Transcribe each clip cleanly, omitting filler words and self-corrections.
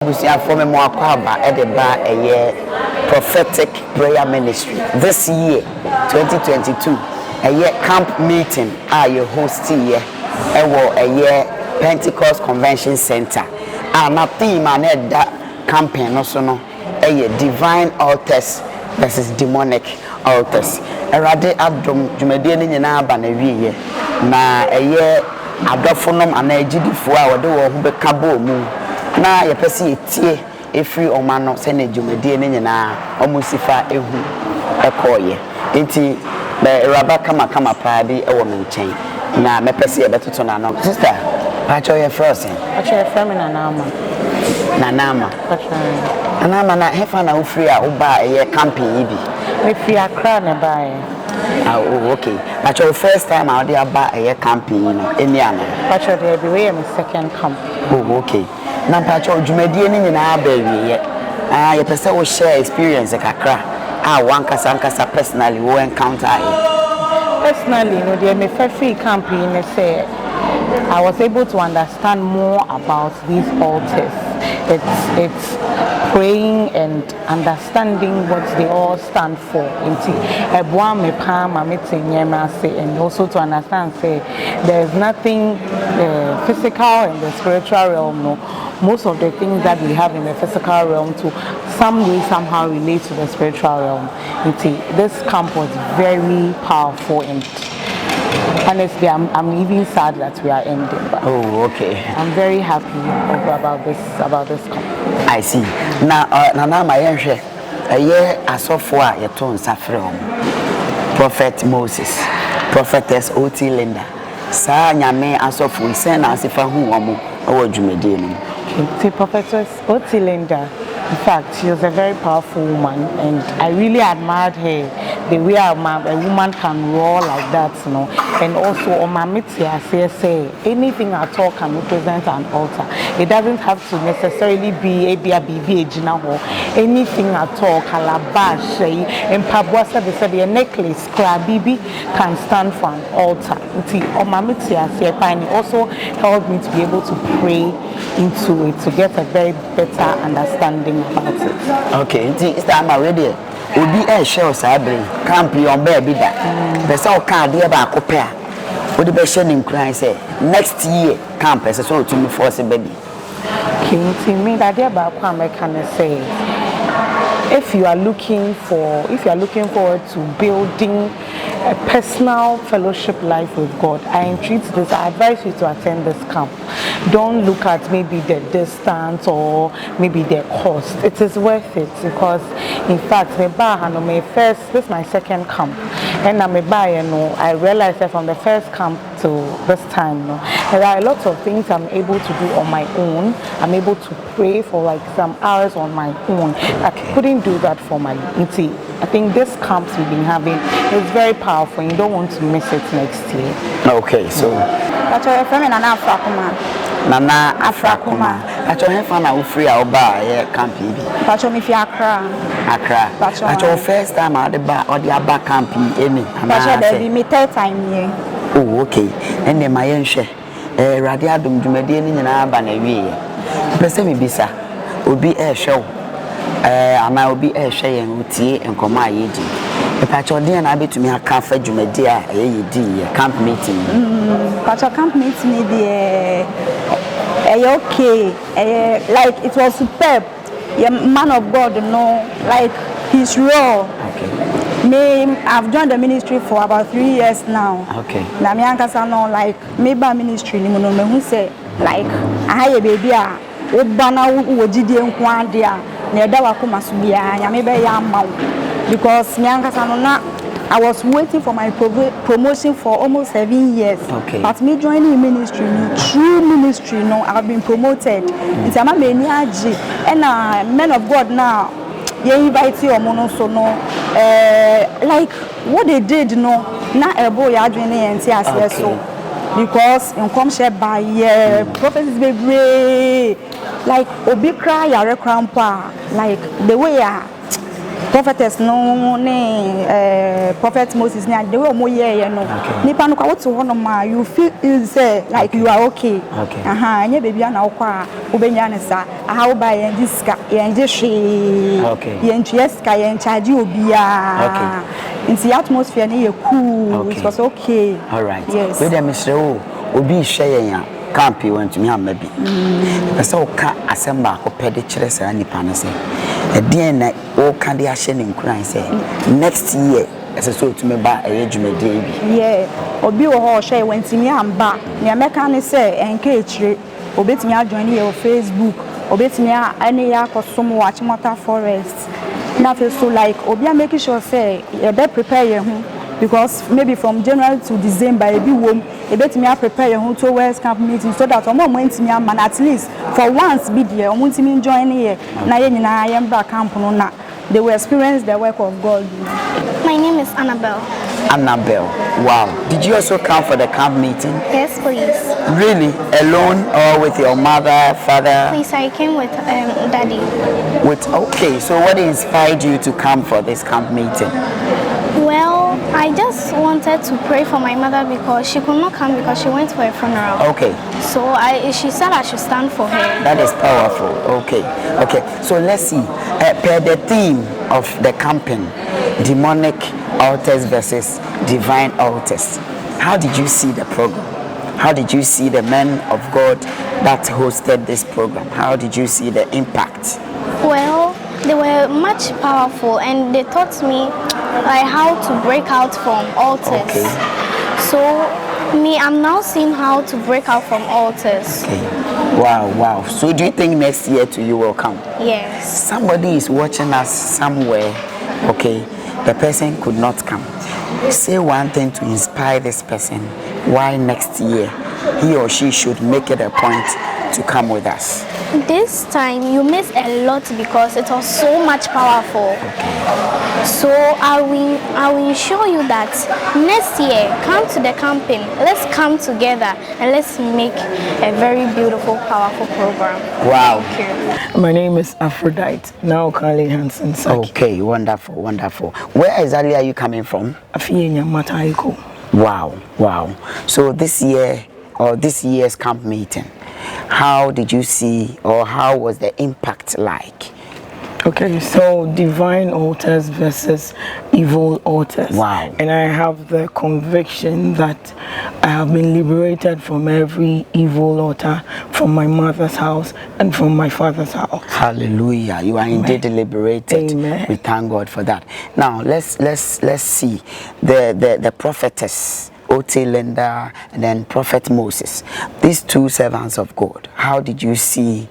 Busia for me more at the bar a year prophetic prayer ministry. This year, 2022, a year camp meeting you host here a year Pentecost Convention Center. My theme and that campaign also no a year divine altars versus demonic altars. A rade adom jumedian in our banner na a year adophonum and a GD4 hour do be cabo moon. Na ye pese etie efri oma no se na dwumade ne nyina omusifa ehu ekoye enti be raba kama pa bi e wo menchen na me pese ye betoto na no sister pacho ye frozen pacho ye frame na nama pacho na hefa na ofri a oba ye camping bi me fi akra na bae oh okay pacho first time I dey aba ye camping no eni ana pacho dey be we my second camp oh okay na pacho dwumadie ni nyina abawie ye pese wo share experience kakra one kasa personally wo encounter personally no dey me free campaign say I was able to understand more about these altars. It's praying and understanding what they all stand for. And also to understand say there's nothing physical in the spiritual realm. No, most of the things that we have in the physical realm to some way somehow relate to the spiritual realm. This camp was very powerful and honestly, I'm even sad that we are ending. But okay. I'm very happy about this camp. I see. Now, my answer, a year as of 4 years to Safron, Prophet Moses, Prophetess O.T. Linda, Sa Nyame as of we send as if I who or Jumedin. Prophetess O.T. Linda. In fact, she was a very powerful woman, and I really admired her. The way a woman can roar like that, you know. And also, on my meeting, I say anything at all can represent an altar. It doesn't have to necessarily be a BB, anything at all. Calabash, and Pabwasa, they said a necklace, Bibi can stand for an altar. On my meeting, I say, and it also helped me to be able to pray into it to get a very better understanding about it. Okay, it's time already. Obi e share sabre camp yon baby da. Be say o kan de ba ko pe a. Odi be share nim kran say next year camp say so to me force baby. Kinti me that de ba ko am can say if you are looking forward to building a personal fellowship life with God, I advise you to attend this camp. Don't look at maybe the distance or maybe the cost. It is worth it because, in fact, this is my second camp, and I realized that from the first camp to this time, there are a lot of things I'm able to do on my own. I'm able to pray for like some hours on my own. I couldn't do that for my auntie. I think this camps we've been having is very powerful. You don't want to miss it next year. Okay, so. Nana Afrakuma. Pacho hefa na ufri a oba ye camp yi. Pacho mi fi Accra. Pacho first time I the ba or the aba camp eni. Pacho dey be me third time here. Oh okay. And then my yenhwe. Rade adom dwumade ni nyina aba na wie. Pese mi bisa. Obi e hwe. Ama obi e hwe yen utie enkoma ayedi. Pacho dey na betumi aka fa dwumade a yedi camp meeting. Pacho camp meeting dey okay, like it was superb. Man of God, like he's raw. Okay. I've joined the ministry for about 3 years now. Okay. Na me ankasa no like maybe ministry ni mo no me hu say like ahaye baby a oba na wo gidie nko ade a na eda wakoma so bia nyame be ya ma because me ankasa no na I was waiting for my promotion for almost 7 years. Okay. But me joining ministry, true ministry, I've been promoted. It's a man and men of God now. You invite you so like what they did, now a boy are doing and say as so because in come share by prophets baby like obi cry yare crampa like the way prophetess no ne prophet Moses ne ade we mo ye no nipa no kwa what to one ma you feel say like you are okay anya baby na wo kwa obenya ne sa aha wo ba yen diska yen je hwe yen tieska yen charge obia the atmosphere ne ye cool it was okay. All right. Yes. We dem Mr. Obi share yan camp you want to me am bi pese o ka asemba ko pede kire sa nipa ne se e den na o ka de ahye ne nkuran se next year ese so to me ba e dwumede bi obi wo ho share want me am ba ne meka ne se enka ekire obetimi adjoin ye Facebook obetimi ane ya kosom wa Chimota Forest na feel so like obi am making sure say you be prepare your home because maybe from January to December ebi wom ebetimi prepare your home towards camp meeting so that omo ntimi am at least for once be there omo ntimi join here na ye nyina ye mbra camp no na they will experience the work of God. My name is Annabelle. Annabelle, wow. Did you also come for the camp meeting? Yes, please. Really? Alone or with your mother, father? Please, I came with Daddy. Okay, so what inspired you to come for this camp meeting? Well, I just wanted to pray for my mother because she could not come because she went for a funeral. Okay. So she said I should stand for her. That is powerful. Okay. So let's see. Per the theme of the camping, demonic altars versus divine altars. How did you see the program? How did you see the men of God that hosted this program? How did you see the impact? Well, they were much powerful and they taught me like how to break out from altars. Okay. So I'm now seeing how to break out from altars. Okay. Wow. So do you think next year to you will come? Yes. Somebody is watching us somewhere. Okay. The person could not come. Say one thing to inspire this person why next year he or she should make it a point to come with us. This time you missed a lot because it was so much powerful. Okay. So I will show you that next year come to the camping. Let's come together and let's make a very beautiful, powerful program. Wow. Thank you. My name is Aphrodite, now Carly Hansen Saki. Okay, wonderful. Where exactly are you coming from? Afienya Mataiko. Wow. So this year's camp meeting, how did you see or how was the impact like? Okay, so divine altars versus evil altars. Wow. And I have the conviction that I have been liberated from every evil altar from my mother's house and from my father's house. Hallelujah. You are indeed liberated. Amen. We thank God for that. Now let's see the prophetess O.T. Linda and then Prophet Moses. These two servants of God. How did you see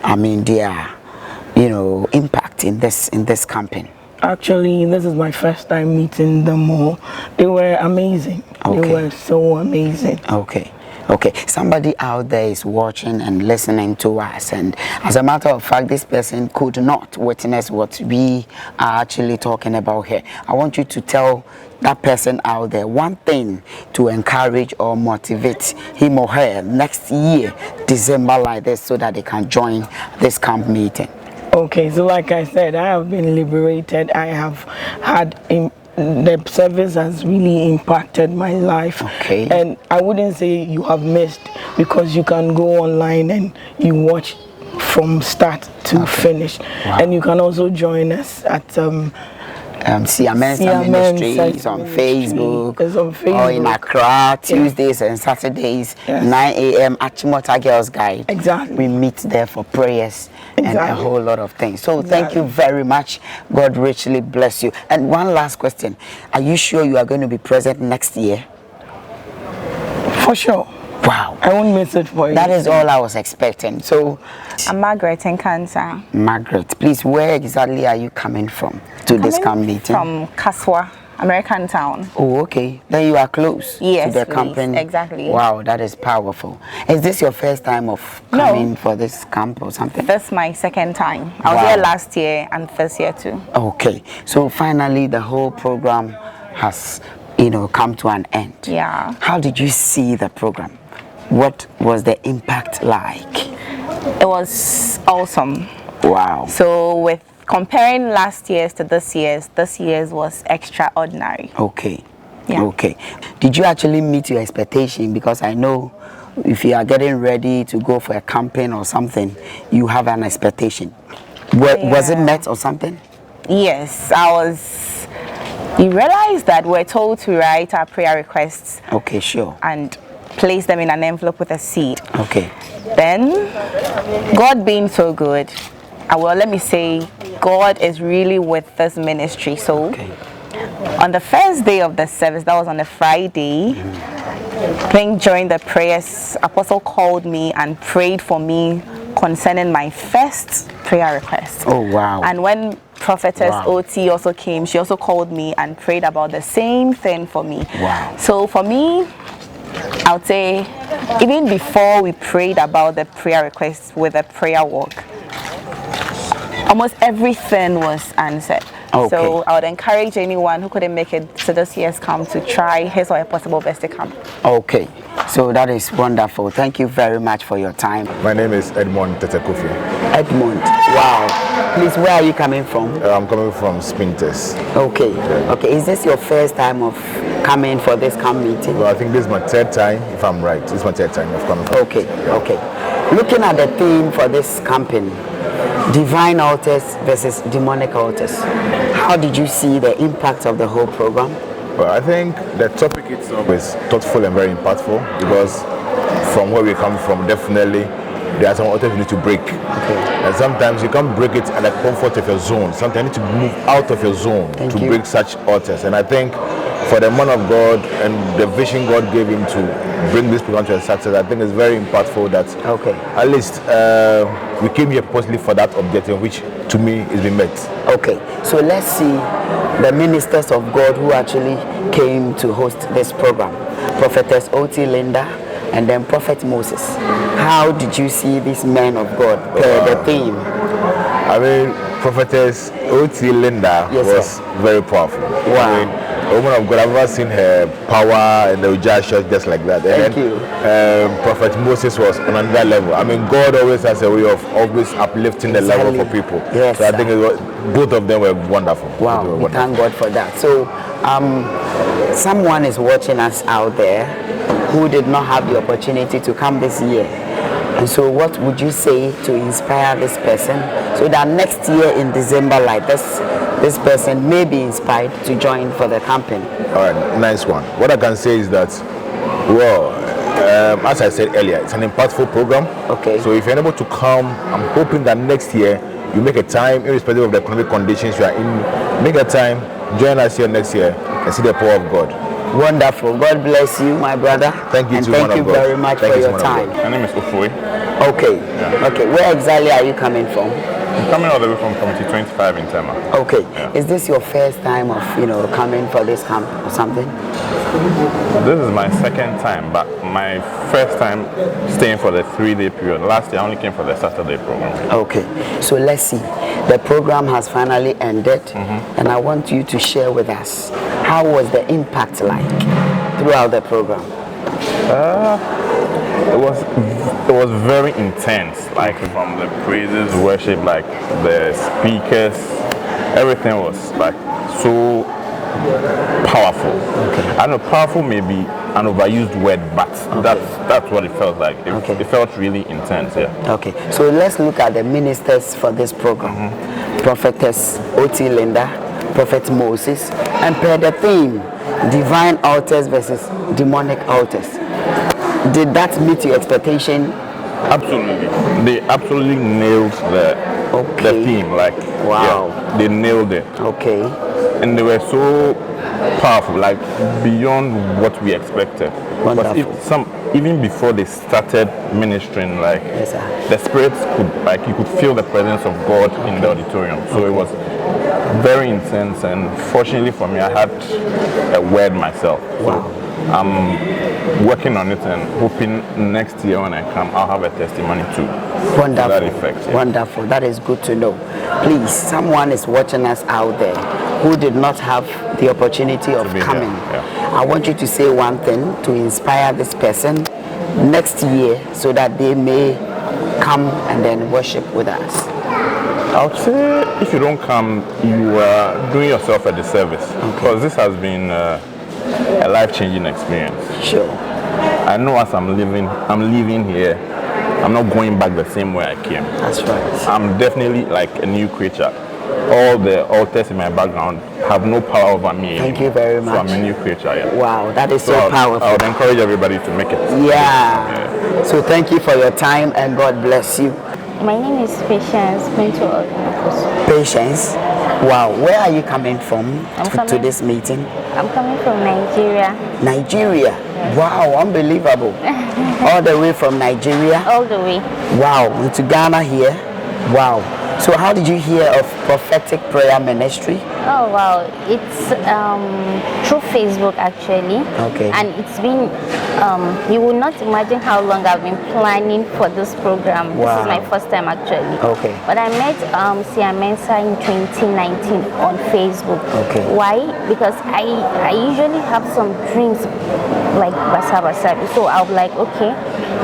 their impact in this campaign? Actually, this is my first time meeting them all. They were amazing. Okay. They were so amazing. Okay. Somebody out there is watching and listening to us, and as a matter of fact, this person could not witness what we are actually talking about here. I want you to tell that person out there one thing to encourage or motivate him or her next year, December like this, so that they can join this camp meeting. Okay, so like I said, I have been liberated. I have had the service has really impacted my life. Okay. And I wouldn't say you have missed because you can go online and you watch from start to finish. Wow. And you can also join us at Siamensa Ministries on Facebook, it's on Facebook or in Accra, Tuesdays and Saturdays, 9 a.m. at Chimota Girls Guide. Exactly. We meet there for prayers and a whole lot of things. So thank you very much. God richly bless you. And one last question. Are you sure you are going to be present next year? For sure. Wow. I won't miss it for you. That is all I was expecting. So, I'm Margaret in Cancer. Margaret, please, where exactly are you coming from to this camp meeting? From Kaswa, American Town. Oh, okay. Then you are close to the camping. Exactly. Wow, that is powerful. Is this your first time of coming for this camp or something? This is my second time. I was here last year and this year too. Okay. So finally, the whole program has, come to an end. Yeah. How did you see the program? What was the impact like? It was awesome. Wow. So with comparing last year's to this year's was extraordinary. Okay. Yeah. Okay. Did you actually meet your expectation? Because I know if you are getting ready to go for a campaign or something, you have an expectation. Was it met or something? Yes, you realize that we're told to write our prayer requests. Okay, sure. And place them in an envelope with a seed. Okay. Then, God being so good, let me say, God is really with this ministry. So, on the first day of the service, that was on a Friday, I think during the prayers, Apostle called me and prayed for me concerning my first prayer request. Oh, wow. And when Prophetess OT also came, she also called me and prayed about the same thing for me. Wow. So for me, I would say, even before we prayed about the prayer requests with a prayer walk, almost everything was answered. Okay. So I would encourage anyone who couldn't make it to this year's camp to try his or her possible best to come. Okay, so that is wonderful. Thank you very much for your time. My name is Edmond Tetekofi. Edmond, wow. Please, where are you coming from? I'm coming from Spintes. Okay, okay. Is this your first time of coming for this camp meeting? Well, I think this is my third time, if I'm right. This is my third time of coming. Okay, okay. Looking at the theme for this campaign, divine altars versus demonic altars, how did you see the impact of the whole program? Well, I think the topic itself is thoughtful and very impactful because from where we come from, definitely there are some altars you need to break. Okay. And sometimes you can't break it at the comfort of your zone. Sometimes you need to move out of your zone to break such altars. And I think for the man of God and the vision God gave him to bring this program to a success, I think it's very impactful that at least we came here purposely for that objective, which to me is being met. Okay, so let's see the ministers of God who actually came to host this program. Prophetess OT Linda and then Prophet Moses. How did you see these men of God per the theme? I mean, Prophetess OT Linda was very powerful. Wow. I mean, a woman of God, I've never seen her power and the just like that. Thank you. Prophet Moses was on another level. I mean, God always has a way of always uplifting the level for people. Yes, so I think both of them were wonderful. Wow, we thank God for that. So, someone is watching us out there who did not have the opportunity to come this year. And so what would you say to inspire this person so that next year in December like this person may be inspired to join for the campaign? All right, nice one. What I can say is that, well, as I said earlier, it's an impactful program. Okay. So if you're able to come, I'm hoping that next year you make a time, irrespective of the economic conditions you are in, make a time, join us here next year and see the power of God. Wonderful. God bless you, my brother. Thank you, and too, thank you very much for your time. My name is Ofoi. Okay. Yeah. Okay. Where exactly are you coming from? I'm coming all the way from Committee 25 in Tema. Okay. Yeah. Is this your first time of coming for this camp or something? This is my second time, but my first time staying for the 3-day period. Last year I only came for the Saturday program. Okay. So let's see. The program has finally ended, and I want you to share with us how was the impact like throughout the program? It was very intense, like from the praises, worship, like the speakers, everything was like so powerful. Okay. I know powerful may be an overused word, but that's what it felt like. It felt really intense, yeah. Okay, so let's look at the ministers for this program. Prophetess OT Linda, Prophet Moses, and per the theme, divine altars versus demonic altars. Did that meet your expectation? Absolutely. They absolutely nailed the theme. Like, wow. Yeah, they nailed it. Okay. And they were so powerful, like beyond what we expected. Wonderful. Even before they started ministering, like the spirits you could feel the presence of God in the auditorium. So it was very intense, and fortunately for me, I had a word myself. Wow. So I'm working on it and hoping next year when I come, I'll have a testimony too. Wonderful. To that effect, yeah. Wonderful. That is good to know. Please, someone is watching us out there who did not have the opportunity of coming. Yeah. I want you to say one thing to inspire this person next year so that they may come and then worship with us. I would say if you don't come, you are doing yourself a disservice. Because this has been a life-changing experience. Sure. I know as I'm leaving here, I'm not going back the same way I came. That's right. I'm definitely like a new creature. All the altars in my background have no power over me. Thank you very much. So I'm a new creature, yeah. Wow, that is so powerful. I would encourage everybody to make it. Yeah. So thank you for your time and God bless you. My name is Patience Pinto Odinofoso. Patience. Wow, where are you coming from to this meeting? I'm coming from Nigeria. Nigeria? Yes. Wow, unbelievable. All the way from Nigeria? All the way. Wow, into Ghana here? Wow. So how did you hear of Prophetic Prayer Ministry? Oh wow, it's through Facebook actually. Okay. And it's been, you will not imagine how long I've been planning for this program. Wow. This is my first time actually. Okay. But I met Sia Mensa in 2019 on Facebook. Okay. Why? Because I usually have some dreams like basa basa. So I'm like, okay,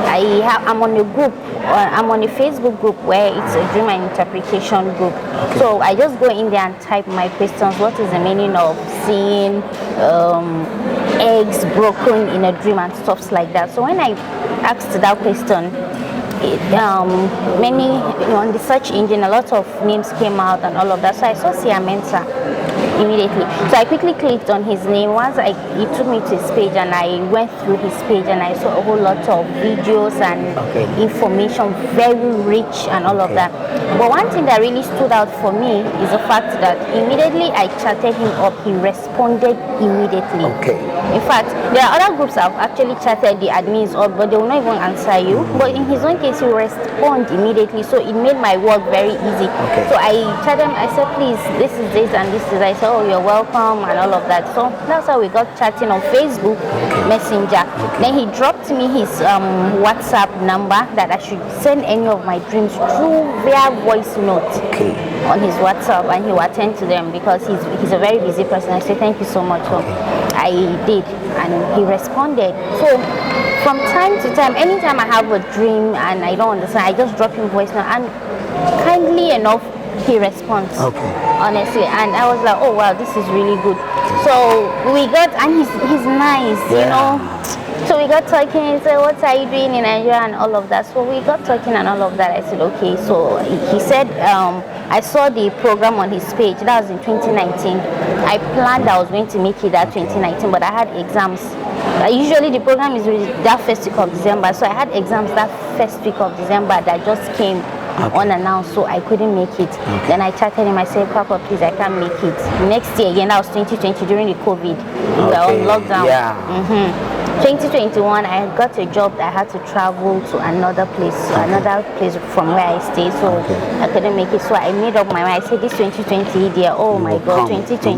I'm on a group. I'm on a Facebook group where it's a dream and interpretation group. Okay. So I just go in there and type my questions. What is the meaning of seeing eggs broken in a dream and stuff like that? So when I asked that question, on the search engine, a lot of names came out and all of that. So I saw Sia Mensa immediately. So I quickly clicked on his name. Once he took me to his page and I went through his page and I saw a whole lot of videos and information, very rich and all of that. But one thing that really stood out for me is the fact that immediately I chatted him up, he responded immediately. Okay. In fact, there are other groups I've actually chatted the admins up, but they will not even answer you. But in his own case, he will respond immediately. So it made my work very easy. Okay. So I chatted him, I said, please, this is this and this is. I said, oh, you're welcome and all of that. So that's how we got chatting on Facebook Messenger. Then he dropped me his WhatsApp number that I should send any of my dreams through via voice note on his WhatsApp, and he will attend to them because he's a very busy person. I said, thank you so much. So I did, and he responded. So from time to time, anytime I have a dream and I don't understand, I just drop him voice note, and kindly enough, he responds. Honestly, and I was like, oh wow, this is really good. So we got, and he's nice, you know. So we got talking. He said, what are you doing in Nigeria and all of that. So we got talking and all of that. I said, okay. So he said, I saw the program on his page. That was in 2019. I planned I was going to make it that 2019, but I had exams. Usually the program is that first week of December. So I had exams that first week of December that just came unannounced, so I couldn't make it. Then I chatted him, I said, Papa, please, I can't make it. Next year again, that was 2020 during the COVID. We were on lockdown. 2021, I got a job that I had to travel to another place from where I stay, so I couldn't make it. So I made up my mind. I said, this 2020 dear, oh my God, 2022,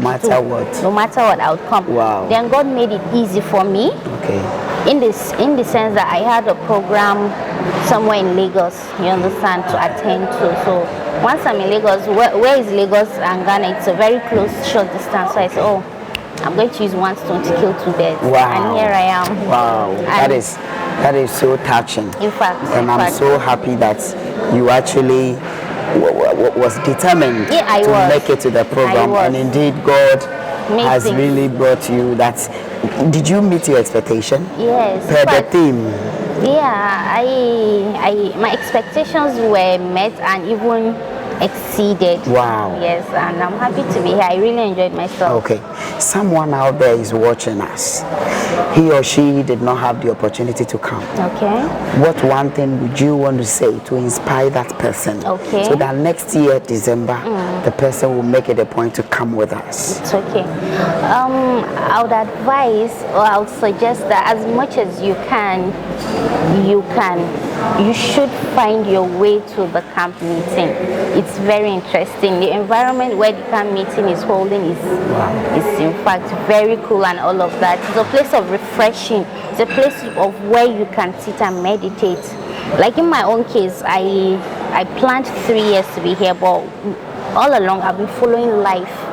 no matter what, I would come. Then God made it easy for me. In the sense that I had a program somewhere in Lagos, you understand, to attend to. So once I'm in Lagos, where is Lagos and Ghana? It's a very close, short distance. So I said, oh, I'm going to use one stone to kill two birds. And here I am. Wow, that is so touching. In fact, I'm so happy that you actually was determined to make it to the program, and indeed God has really brought you that. Did you meet your expectation? Yes. Per the theme. Yeah, my expectations were met and even exceeded. Wow. Yes, and I'm happy to be here. I really enjoyed myself. Okay. Someone out there is watching us. He or she did not have the opportunity to come. Okay. What one thing would you want to say to inspire that person? Okay. So that next year, December, the person will make it a point to come with us. It's okay. I would advise, or I would suggest that as much as you should find your way to the camp meeting. It's very interesting. The environment where the camp meeting is holding is in fact very cool and all of that. It's a place of refreshing. It's a place of where you can sit and meditate. Like in my own case, I planned 3 years to be here, but all along I've been following life.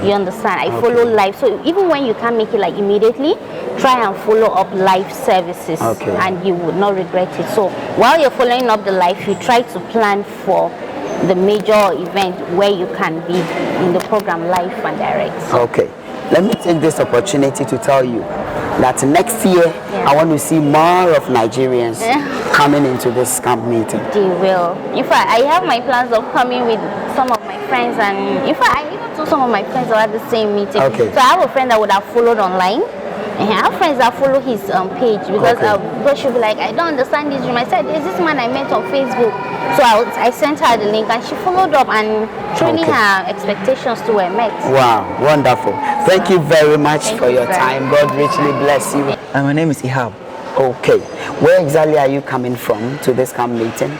You understand? I follow life. So even when you can't make it like immediately, try and follow up life services and you would not regret it. So while you're following up the life, you try to plan for the major event where you can be in the program live and direct. Okay. Let me take this opportunity to tell you that next year I want to see more of Nigerians coming into this camp meeting. They will. In fact, I have my plans of coming with some of my friends, and in fact, I even told some of my friends are at the same meeting. Okay. So I have a friend that would have followed online. And I have friends that follow his page because she'll be like, I don't understand this dream. I said, is this man I met on Facebook? So I sent her the link and she followed up, and truly her expectations too were met. Wow, wonderful. Thank you very much for your time. God richly bless you. My name is Ihab. Okay. Where exactly are you coming from to this camp meeting?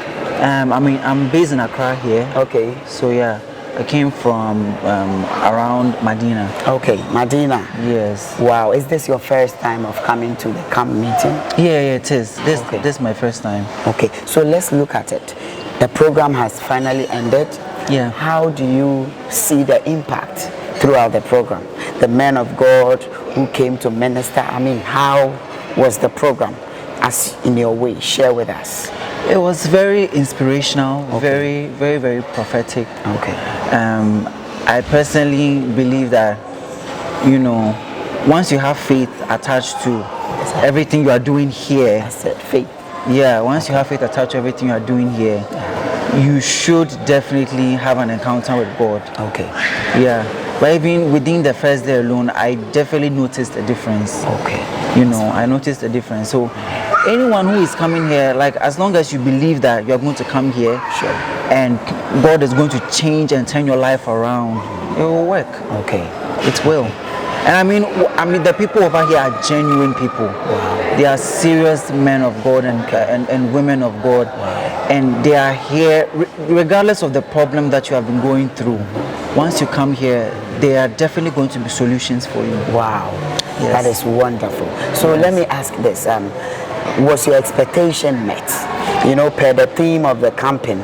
I'm based in Accra here. Okay. So yeah, I came from around Medina. Okay, Medina. Yes. Wow, is this your first time of coming to the camp meeting? Yeah, it is. This is my first time. Okay, so let's look at it. The program has finally ended. Yeah. How do you see the impact throughout the program? The men of God who came to minister, I mean, how was the program as in your way? Share with us. It was very inspirational, very, very, very prophetic. Okay. I personally believe that, you know, once you have faith attached to everything you are doing here. That's it, faith. Yeah, once you have faith attached to everything you are doing here, you should definitely have an encounter with God. Okay. Yeah. But even within the first day alone, I definitely noticed a difference. Okay. You know, I noticed a difference. So anyone who is coming here, like as long as you believe that you're going to come here, and God is going to change and turn your life around, it will work. Okay. It will. And I mean the people over here are genuine people. Wow. They are serious men of God and women of God. Wow. And they are here regardless of the problem that you have been going through. Once you come here, there are definitely going to be solutions for you. Wow. Yes. That is wonderful. So let me ask this. Was your expectation met? You know, per the theme of the campaign,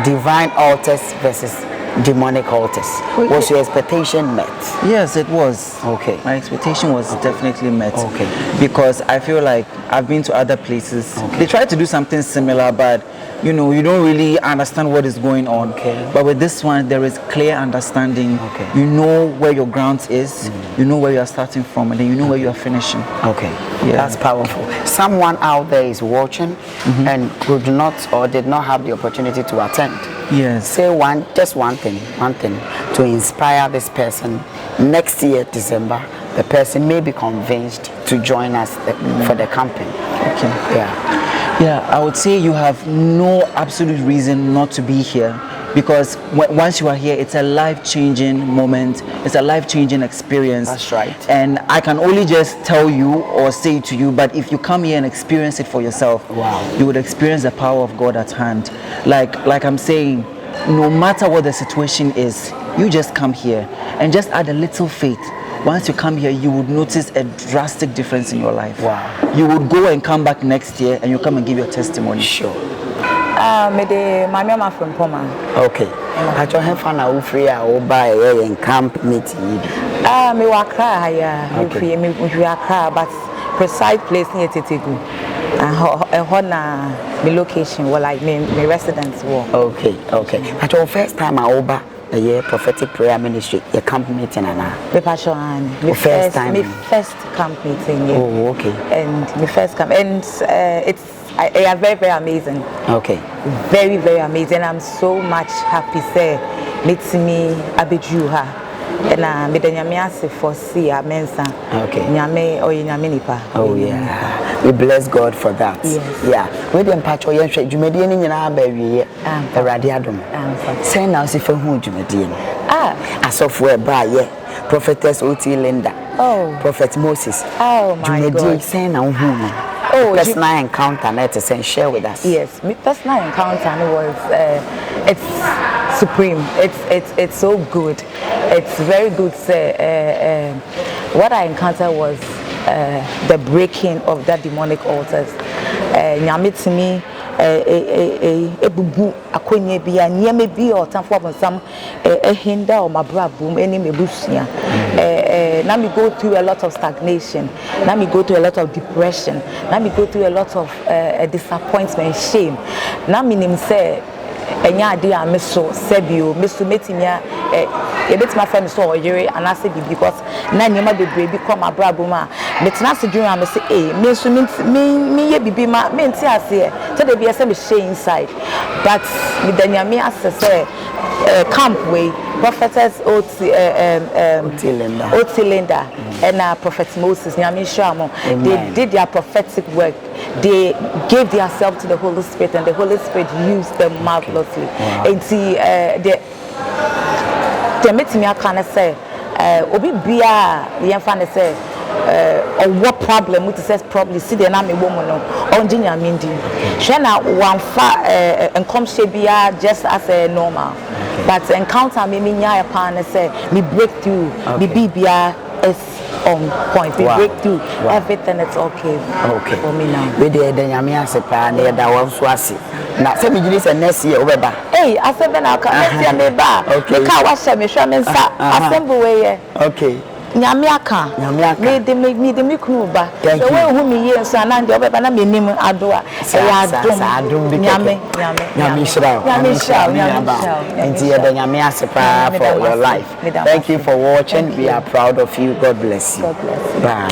divine altars versus demonic altars. Was your expectation met? Yes, it was. Okay. My expectation was definitely met. Okay. Because I feel like I've been to other places. They tried to do something similar, but you know, you don't really understand what is going on. Okay. But with this one, there is clear understanding. Okay. You know where your ground is, you know where you are starting from, and then you know where you are finishing. Okay. Yeah. That's powerful. Someone out there is watching and could not or did not have the opportunity to attend. Yes. Say just one thing to inspire this person. Next year, December, the person may be convinced to join us for the campaign. Okay. Yeah, I would say you have no absolute reason not to be here, because once you are here, it's a life-changing moment. It's a life-changing experience. That's right. And I can only just tell you or say to you, but if you come here and experience it for yourself, wow, you would experience the power of God at hand. Like I'm saying, no matter what the situation is, you just come here and just add a little faith. Once you come here, you would notice a drastic difference in your life. Wow. You would go and come back next year and you come and give your testimony. Sure. From Poma. Okay. At your hand, I free or buy a camp meeting. Me wakra ya, me wakra, but precise place near Titigu. And my location, well, like me residence were. Okay. At your first time, I over a year prophetic prayer ministry, your camp meeting, and my first camp meeting. Yeah. Oh, okay. And my first camp, and it's very, very amazing. Okay. Very, very amazing. I'm so much happy. Say, meet me, Abijuha. And me the nyamiase for see a mensa. Okay. Nyame or nyaminipa. Oh yeah. We bless God for that. Yes. Yeah. We didn't patch or yen shake. You made any nyina baby. Radiadum. Say now see for who you made in. As of where by prophetess O.T. Linda. Oh. Prophet Moses. Oh my God. Say now who. Oh, personal encounter net to share with us. Yes, my personal encounter was it's supreme. It's so good. It's very good. What I encountered was the breaking of that demonic altars. Nyame to me ebubu akonye bia nyame bi o tanfo abonsam hinda o mabrabum eni mebusia na me go through a lot of stagnation, na me go through a lot of depression, na me go through a lot of disappointment, shame, na me nim say enya ade a meso sebio meso metimia e betima fa me so oyere anase bibi because na nyema bebre bi come abrabo ma metina se dwun am se meso me ye bibi ma me nti ase so de bi ese me share inside but me danyame asese camp way prophetess Otilinda and prophet Moses nyame shamo they did their prophetic work. They gave themselves to the Holy Spirit and the Holy Spirit used them marvelously. And see the meeting I can say obi bia the fan say or what problem with says probably see the name woman no on jinya mindi shena one fa and come bia just as a normal but encounter me nya pan say me breakthrough me bibia is on point. We break through everything. It's okay for me now. We did the Yamia Sepa near that one swasi. Now, some minutes and next year over. Hey, I said, then I'll come next year. Okay, the car was semi shaman assemble way. Okay. Nyamiaka made the miknuba. The way whom he is and the other banana minimum adora. And dear Yamia Sepa for your life. Thank you for watching. We are proud of you. God bless you. Bye.